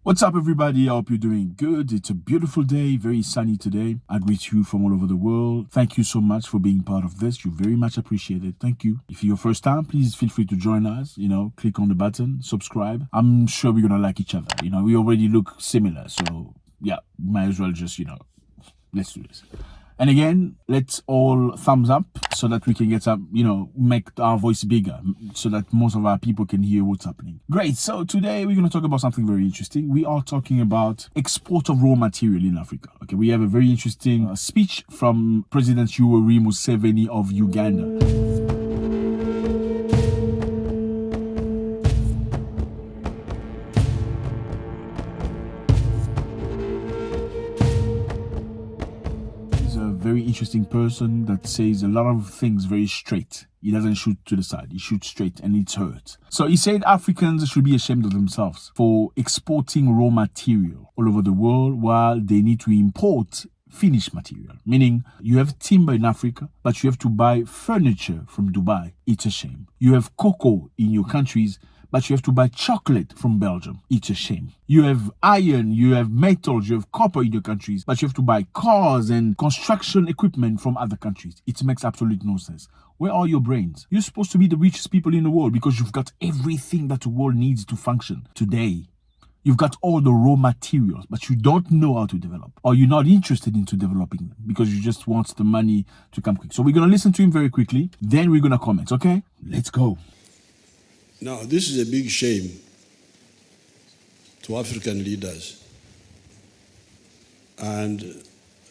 What's up, everybody? I hope you're doing good. It's a beautiful day, very sunny today. I greet you from all over the world. Thank you so much for being part of this. You very much appreciated. Thank you. If you're your first time, please feel free to join us. Click on the button, subscribe. I'm sure we're gonna like each other. We already look similar, so yeah, might as well just let's do this. And again, let's all thumbs up so that we can get some, make our voice bigger so that most of our people can hear what's happening. Great. So today we're going to talk about something very interesting. We are talking about export of raw material in Africa. Okay, we have a very interesting speech from President Yoweri Museveni of Uganda. Very interesting person that says a lot of things very straight. He doesn't shoot to the side. He shoots straight and it's hurt. So he said Africans should be ashamed of themselves for exporting raw material all over the world while they need to import finished material. Meaning you have timber in Africa, but you have to buy furniture from Dubai. It's a shame. You have cocoa in your countries, but you have to buy chocolate from Belgium. It's a shame. You have iron, you have metals, you have copper in your countries, but you have to buy cars and construction equipment from other countries. It makes absolute no sense. Where are your brains? You're supposed to be the richest people in the world because you've got everything that the world needs to function today. You've got all the raw materials, but you don't know how to develop, or you're not interested into developing them because you just want the money to come quick. So we're going to listen to him very quickly. Then we're going to comment, okay? Let's go. Now, this is a big shame to African leaders. And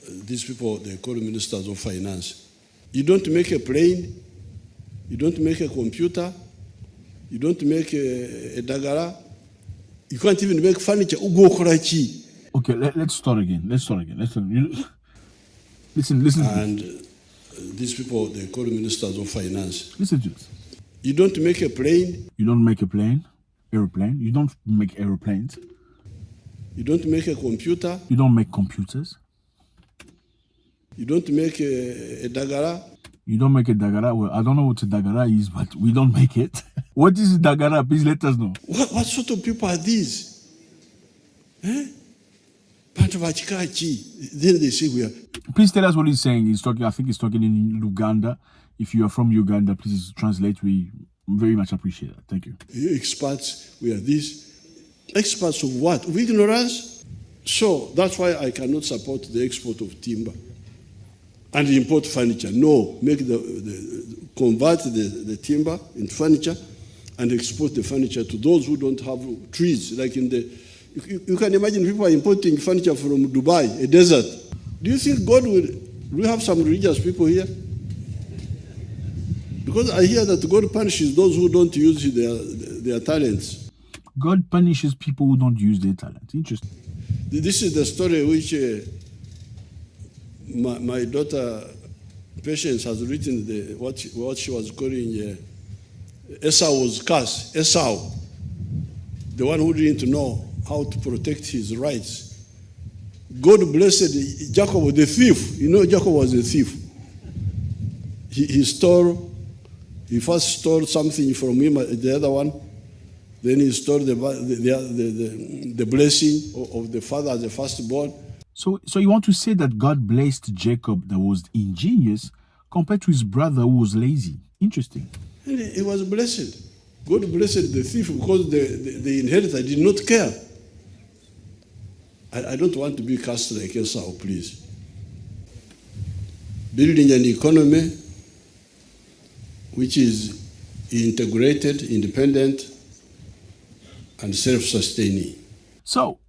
these people, they call ministers of finance. You don't make a plane, you don't make a computer, you don't make a dagara, you can't even make furniture. Okay, let's start again. Listen. And these people, they call ministers of finance. Listen to this. You don't make a plane. You don't make a aeroplane. You don't make aeroplanes. You don't make a computer. You don't make computers. You don't make a dagara. You don't make a dagara. Well, I don't know what a dagara is, but we don't make it. What is dagara? Please let us know. What sort of people are these? Then they say we are. Please tell us what he's saying. I think he's talking in Uganda. If you are from Uganda, please translate. We very much appreciate that. Thank you. You experts, we are these. Experts of what? Of ignorance? So that's why I cannot support the export of timber and import furniture. No, convert the timber into furniture and export the furniture to those who don't have trees. Like you can imagine people are importing furniture from Dubai, a desert. Do you think God will? We have some religious people here. Because I hear that God punishes those who don't use their talents. God punishes people who don't use their talents. Interesting. This is the story which my daughter Patience has written, what she was calling Esau's curse. Esau, the one who didn't know how to protect his rights. God blessed Jacob, the thief. Jacob was a thief. He first stole something from him, the other one. Then he stole the blessing of the father as the firstborn. So you want to say that God blessed Jacob that was ingenious compared to his brother who was lazy. Interesting. And he was blessed. God blessed the thief because the inheritor did not care. I don't want to be cast like Esau, please. Building an economy which is integrated, independent, and self-sustaining. So,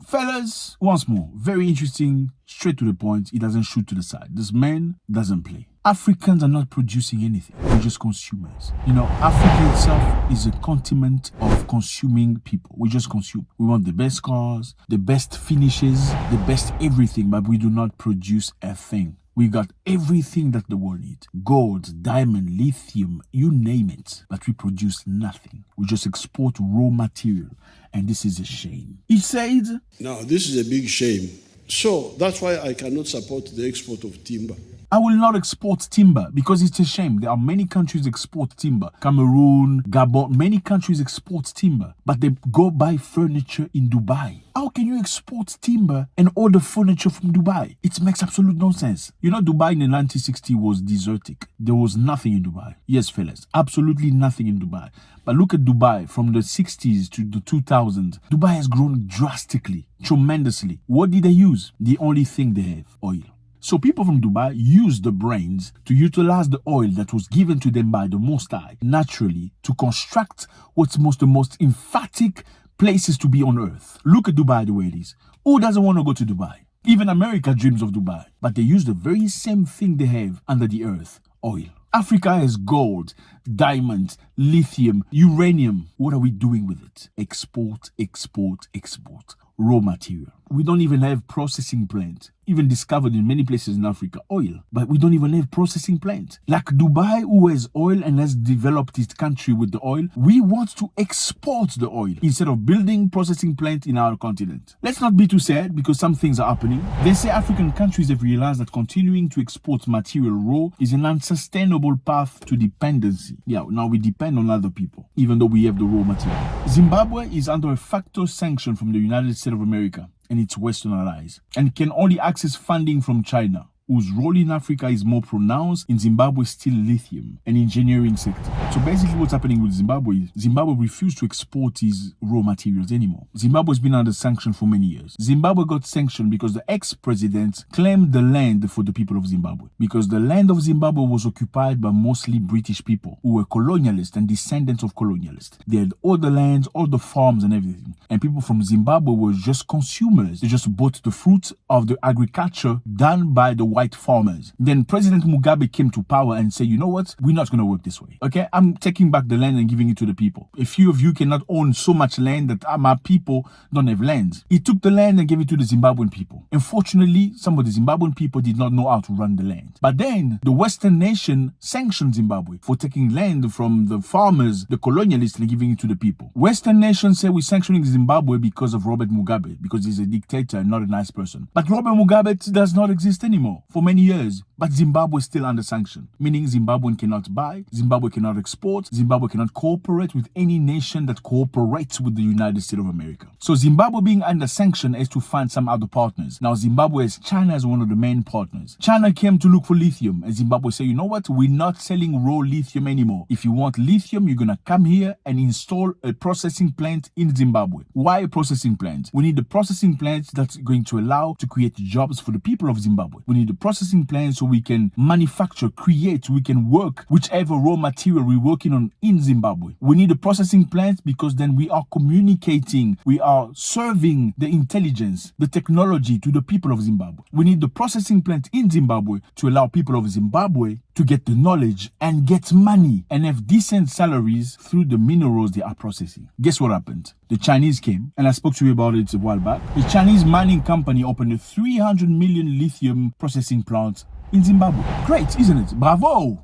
fellas, once more, very interesting, straight to the point. He doesn't shoot to the side. This man doesn't play. Africans are not producing anything. We're just consumers. Africa itself is a continent of consuming people. We just consume. We want the best cars, the best finishes, the best everything, but we do not produce a thing. We got everything that the world needs. Gold, diamond, lithium, you name it. But we produce nothing. We just export raw material. And this is a shame. He said... Now, this is a big shame. So, that's why I cannot support the export of timber. I will not export timber because it's a shame. There are many countries export timber. Cameroon, Gabon, many countries export timber. But they go buy furniture in Dubai. can you export timber and order furniture from Dubai? It makes absolute no sense. You know, Dubai in the 1960s was desertic. There was nothing in Dubai. Yes, fellas, absolutely nothing in Dubai. But look at Dubai from the 60s to the 2000s. Dubai has grown drastically, tremendously. What did they use? The only thing they have, oil. So people from Dubai used the brains to utilize the oil that was given to them by the Most High naturally to construct what's the most emphatic places to be on earth. Look at Dubai the way it is. Who doesn't want to go to Dubai? Even America dreams of Dubai. But they use the very same thing they have under the earth, oil. Africa has gold, diamonds, lithium, uranium. What are we doing with it? Export, export, export. Raw material. We don't even have processing plant. Even discovered in many places in Africa, oil. But we don't even have processing plant. Like Dubai, who has oil and has developed its country with the oil, we want to export the oil instead of building processing plant in our continent. Let's not be too sad because some things are happening. They say African countries have realized that continuing to export material raw is an unsustainable path to dependency. Yeah, now we depend on other people, even though we have the raw material. Zimbabwe is under a factor sanction from the United States of America and its Western allies, and can only access funding from China, whose role in Africa is more pronounced in Zimbabwe's steel, lithium, and engineering sector. So basically what's happening with Zimbabwe is Zimbabwe refused to export its raw materials anymore. Zimbabwe's been under sanction for many years. Zimbabwe got sanctioned because the ex-president claimed the land for the people of Zimbabwe, because the land of Zimbabwe was occupied by mostly British people who were colonialists and descendants of colonialists. They had all the lands, all the farms and everything. And people from Zimbabwe were just consumers. They just bought the fruit of the agriculture done by the white farmers. Then President Mugabe came to power and said, you know what? We're not going to work this way. Okay? I'm taking back the land and giving it to the people. A few of you cannot own so much land that my people don't have land. He took the land and gave it to the Zimbabwean people. Unfortunately, some of the Zimbabwean people did not know how to run the land. But then the Western nation sanctioned Zimbabwe for taking land from the farmers, the colonialists, and giving it to the people. Western nations say we're sanctioning Zimbabwe because of Robert Mugabe, because he's a dictator and not a nice person. But Robert Mugabe does not exist anymore for many years. But Zimbabwe is still under sanction, meaning Zimbabwean cannot buy, Zimbabwe cannot export, Zimbabwe cannot cooperate with any nation that cooperates with the United States of America. So Zimbabwe being under sanction has to find some other partners. Now Zimbabwe has China as one of the main partners. China came to look for lithium, and Zimbabwe say, you know what, we're not selling raw lithium anymore. If you want lithium, you're gonna come here and install a processing plant in Zimbabwe. Why a processing plant? We need the processing plant that's going to allow to create jobs for the people of Zimbabwe. We need the processing plant so we can manufacture, create, we can work whichever raw material we're working on in Zimbabwe. We need a processing plant because then we are communicating, we are serving the intelligence, the technology to the people of Zimbabwe. We need the processing plant in Zimbabwe to allow people of Zimbabwe to get the knowledge and get money and have decent salaries through the minerals they are processing. Guess what happened? The Chinese came, and I spoke to you about it a while back. The Chinese mining company opened a 300 million lithium processing plant in Zimbabwe. Great, isn't it? Bravo!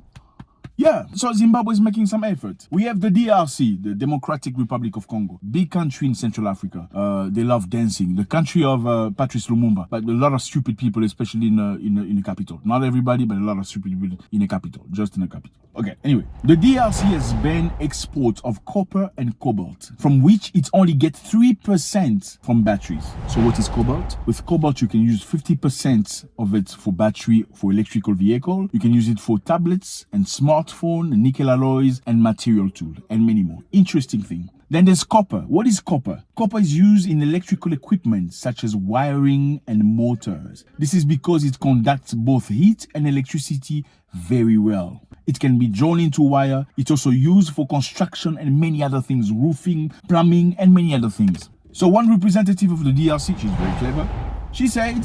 Yeah, so Zimbabwe is making some effort. We have the DRC, the Democratic Republic of Congo, big country in Central Africa. They love dancing. The country of Patrice Lumumba, but a lot of stupid people, especially in the capital. Not everybody, but a lot of stupid people in the capital, just in the capital. Okay, anyway, the DRC has banned exports of copper and cobalt, from which it only gets 3% from batteries. So what is cobalt? With cobalt, you can use 50% of it for battery, for electrical vehicle. You can use it for tablets and smartphone, nickel alloys, and material tool, and many more. Interesting thing. Then there's copper. What is copper? Copper is used in electrical equipment such as wiring and motors. This is because it conducts both heat and electricity very well. It can be drawn into wire. It's also used for construction and many other things, roofing, plumbing, and many other things. So one representative of the DRC, she's very clever, she said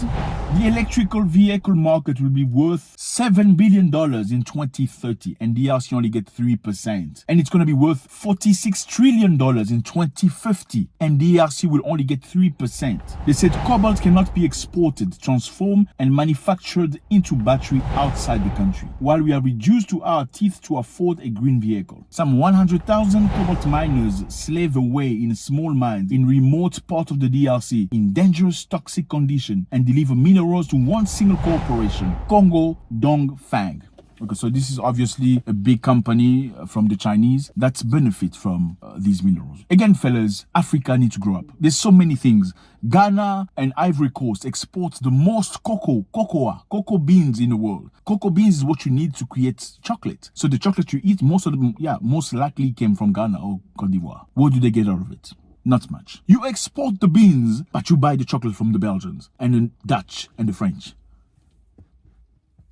the electrical vehicle market will be worth $7 billion in 2030 and DRC only get 3%. And it's going to be worth $46 trillion in 2050 and DRC will only get 3%. They said cobalt cannot be exported, transformed and manufactured into battery outside the country, while we are reduced to our teeth to afford a green vehicle. Some 100,000 cobalt miners slave away in small mines in remote part of the DRC in dangerous toxic conditions and deliver minerals to one single corporation, Congo Dong Fang. Okay, so this is obviously a big company from the Chinese that's benefit from these minerals. Again, fellas, Africa needs to grow up. There's so many things. Ghana and Ivory Coast exports the most cocoa beans in the world. Cocoa beans is what you need to create chocolate. So the chocolate you eat, most likely came from Ghana or Cote d'Ivoire. What do they get out of it? Not much. You export the beans, but you buy the chocolate from the Belgians and the Dutch and the French.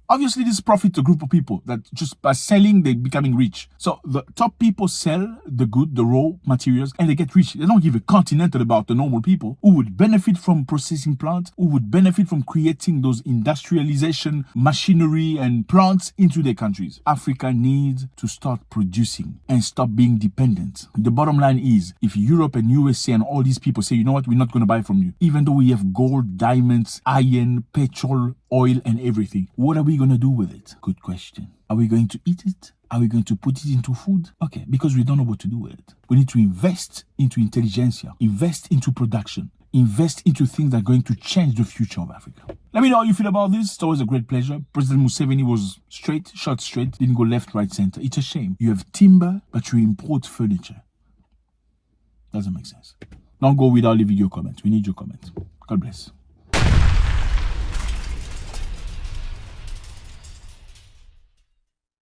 Obviously, this profits a group of people that just by selling, they're becoming rich. So the top people sell the good, the raw materials, and they get rich. They don't give a continental about the normal people who would benefit from processing plants, who would benefit from creating those industrialization machinery and plants into their countries. Africa needs to start producing and stop being dependent. The bottom line is, if Europe and USA and all these people say, you know what, we're not going to buy from you, even though we have gold, diamonds, iron, petrol, oil and everything, what are we going to do with it? Good question. Are we going to eat it? Are we going to put it into food? Okay, because we don't know what to do with it. We need to invest into intelligentsia, invest into production, invest into things that are going to change the future of Africa. Let me know how you feel about this. It's always a great pleasure. President Museveni was shot straight, didn't go left, right, center. It's a shame. You have timber, but you import furniture. Doesn't make sense. Don't go without leaving your comments. We need your comments. God bless.